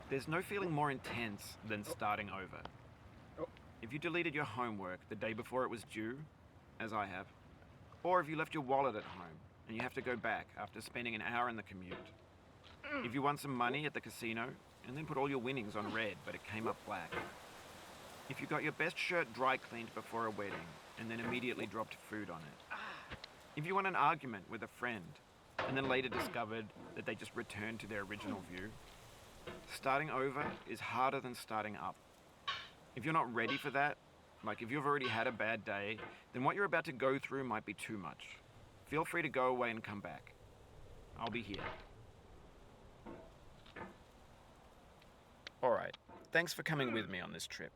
There's no feeling more intense than starting over. If you deleted your homework the day before it was due, as I have, or if you left your wallet at home and you have to go back after spending an hour in the commute. If you won some money at the casino and then put all your winnings on red but it came up black. If you got your best shirt dry cleaned before a wedding and then immediately dropped food on it. If you won an argument with a friend and then later discovered that they just returned to their original view. Starting over is harder than starting up. If you're not ready for that, like if you've already had a bad day, then what you're about to go through might be too much. Feel free to go away and come back. I'll be here. Alright, thanks for coming with me on this trip.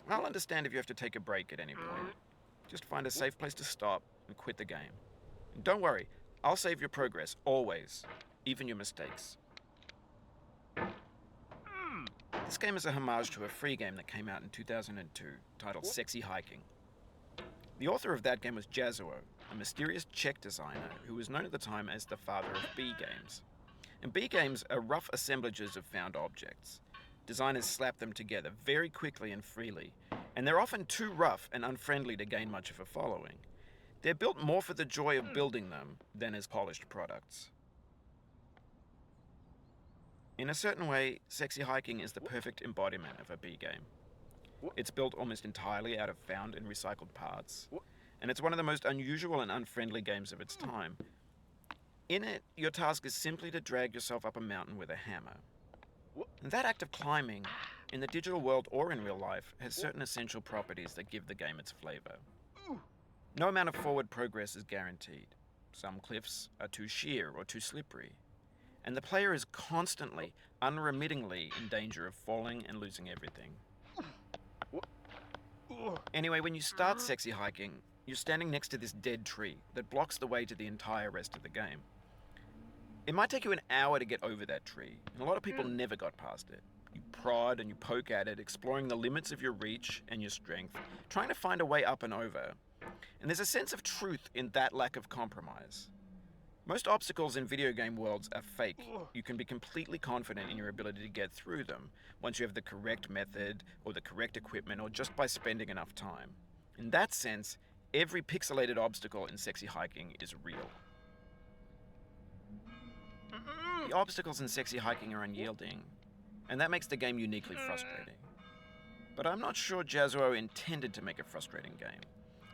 I'll understand if you have to take a break at any point. Just find a safe place to stop and quit the game. And don't worry, I'll save your progress, always, even your mistakes. This game is a homage to a free game that came out in 2002, titled Sexy Hiking. The author of that game was Jazuo, a mysterious Czech designer who was known at the time as the father of B games. And B games are rough assemblages of found objects. Designers slap them together very quickly and freely, and they're often too rough and unfriendly to gain much of a following. They're built more for the joy of building them than as polished products. In a certain way, Sexy Hiking is the perfect embodiment of a B game. It's built almost entirely out of found and recycled parts, and it's one of the most unusual and unfriendly games of its time. In it, your task is simply to drag yourself up a mountain with a hammer. And that act of climbing, in the digital world or in real life, has certain essential properties that give the game its flavor. No amount of forward progress is guaranteed. Some cliffs are too sheer or too slippery. And the player is constantly, unremittingly in danger of falling and losing everything. Anyway, when you start Sexy Hiking, you're standing next to this dead tree that blocks the way to the entire rest of the game. It might take you an hour to get over that tree, and a lot of people never got past it. You prod and you poke at it, exploring the limits of your reach and your strength, trying to find a way up and over. And there's a sense of truth in that lack of compromise. Most obstacles in video game worlds are fake. You can be completely confident in your ability to get through them once you have the correct method or the correct equipment or just by spending enough time. In that sense, every pixelated obstacle in Sexy Hiking is real. The obstacles in Sexy Hiking are unyielding, and that makes the game uniquely frustrating. But I'm not sure Jazuo intended to make a frustrating game.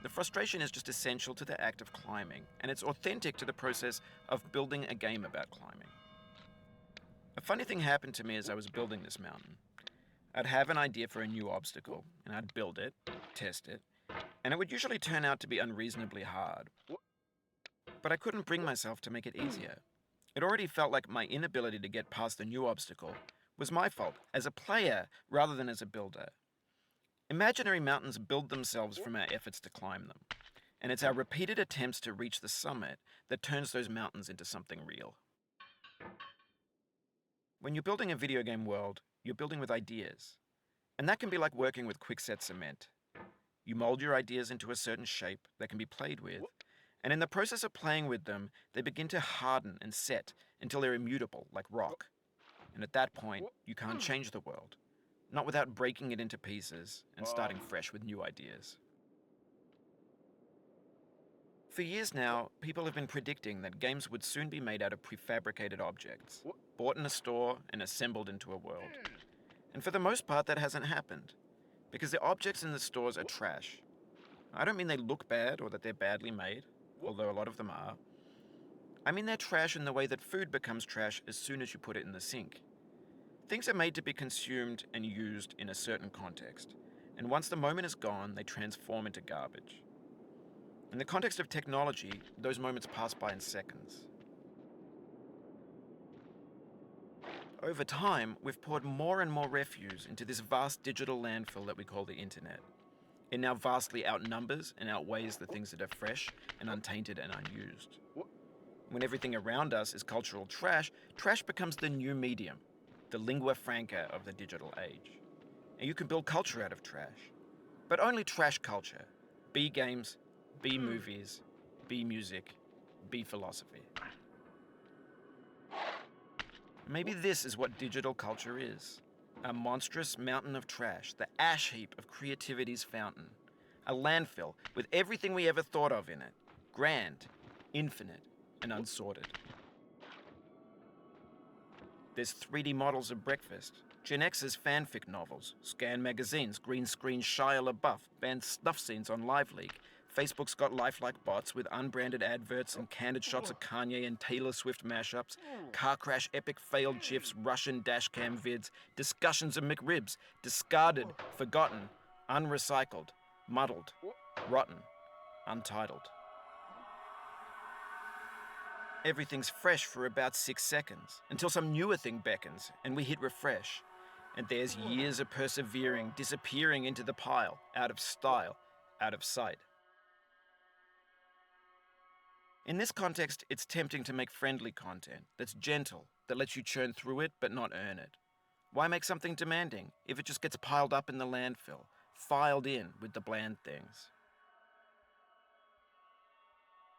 The frustration is just essential to the act of climbing, and it's authentic to the process of building a game about climbing. A funny thing happened to me as I was building this mountain. I'd have an idea for a new obstacle, and I'd build it, test it, and it would usually turn out to be unreasonably hard. But I couldn't bring myself to make it easier. It already felt like my inability to get past the new obstacle was my fault as a player rather than as a builder. Imaginary mountains build themselves from our efforts to climb them, and it's our repeated attempts to reach the summit that turns those mountains into something real. When you're building a video game world, you're building with ideas, and that can be like working with quickset cement. You mold your ideas into a certain shape that can be played with, and in the process of playing with them, they begin to harden and set until they're immutable, like rock. And at that point, you can't change the world. Not without breaking it into pieces and starting fresh with new ideas. For years now, people have been predicting that games would soon be made out of prefabricated objects, bought in a store and assembled into a world. And for the most part, that hasn't happened, because the objects in the stores are trash. I don't mean they look bad or that they're badly made, although a lot of them are. I mean they're trash in the way that food becomes trash as soon as you put it in the sink. Things are made to be consumed and used in a certain context, and once the moment is gone, they transform into garbage. In the context of technology, those moments pass by in seconds. Over time, we've poured more and more refuse into this vast digital landfill that we call the internet. It now vastly outnumbers and outweighs the things that are fresh and untainted and unused. When everything around us is cultural trash, trash becomes the new medium, the lingua franca of the digital age. And you can build culture out of trash. But only trash culture. B games, B movies, B music, B philosophy. Maybe this is what digital culture is. A monstrous mountain of trash, the ash heap of creativity's fountain. A landfill with everything we ever thought of in it. Grand, infinite, and unsorted. There's 3D models of breakfast, Gen X's fanfic novels, scan magazines, green screen Shia LaBeouf, banned snuff scenes on LiveLeak. Facebook's got lifelike bots with unbranded adverts and candid shots of Kanye and Taylor Swift mashups, car crash epic failed GIFs, Russian dashcam vids, discussions of McRibs, discarded, forgotten, unrecycled, muddled, rotten, untitled. Everything's fresh for about 6 seconds, until some newer thing beckons and we hit refresh. And there's years of persevering, disappearing into the pile, out of style, out of sight. In this context, it's tempting to make friendly content that's gentle, that lets you churn through it but not earn it. Why make something demanding if it just gets piled up in the landfill, filed in with the bland things?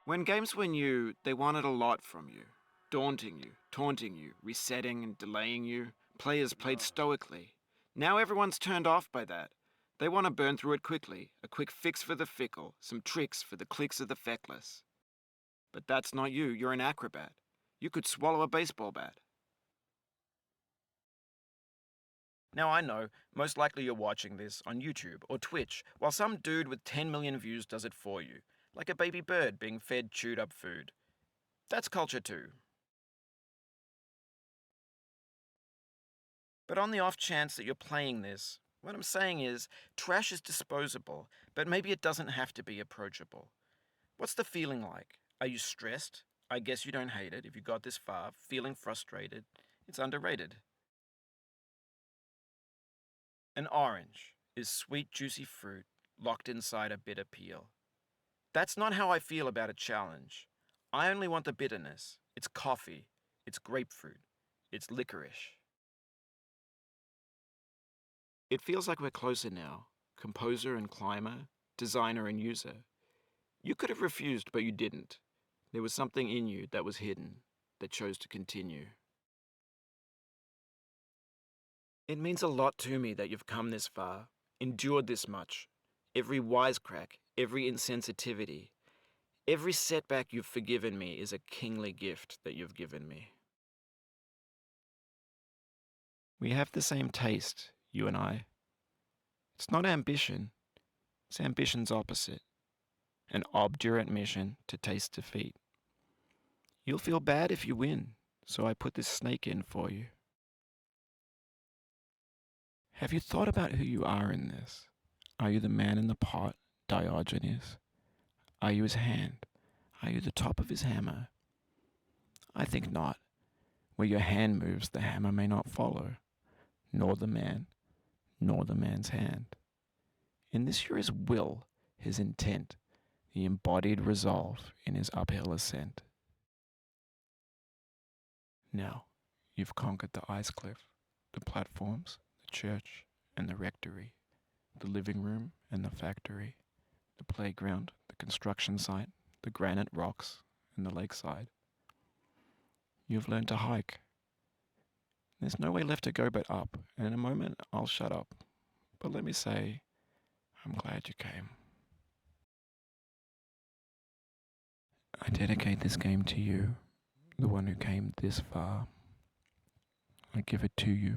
When games were new, they wanted a lot from you. Daunting you, taunting you, resetting and delaying you. Players played stoically. Now everyone's turned off by that. They want to burn through it quickly, a quick fix for the fickle, some tricks for the clicks of the feckless. But that's not you, you're an acrobat. You could swallow a baseball bat. Now I know, most likely you're watching this on YouTube or Twitch, while some dude with 10 million views does it for you, like a baby bird being fed chewed up food. That's culture too. But on the off chance that you're playing this, what I'm saying is, trash is disposable, but maybe it doesn't have to be approachable. What's the feeling like? Are you stressed? I guess you don't hate it if you got this far. Feeling frustrated? It's underrated. An orange is sweet, juicy fruit locked inside a bitter peel. That's not how I feel about a challenge. I only want the bitterness. It's coffee. It's grapefruit. It's licorice. It feels like we're closer now, composer and climber, designer and user. You could have refused, but you didn't. There was something in you that was hidden, that chose to continue. It means a lot to me that you've come this far, endured this much. Every wisecrack, every insensitivity, every setback you've forgiven me is a kingly gift that you've given me. We have the same taste, you and I. It's not ambition, it's ambition's opposite. An obdurate mission to taste defeat. You'll feel bad if you win, so I put this snake in for you. Have you thought about who you are in this? Are you the man in the pot, Diogenes? Are you his hand? Are you the top of his hammer? I think not. Where your hand moves, the hammer may not follow, nor the man, nor the man's hand. In this you're his will, his intent, the embodied resolve in his uphill ascent. Now, you've conquered the ice cliff, the platforms, the church and the rectory, the living room and the factory, the playground, the construction site, the granite rocks and the lakeside. You've learned to hike. There's no way left to go but up, and in a moment I'll shut up. But let me say, I'm glad you came. I dedicate this game to you, the one who came this far. I give it to you.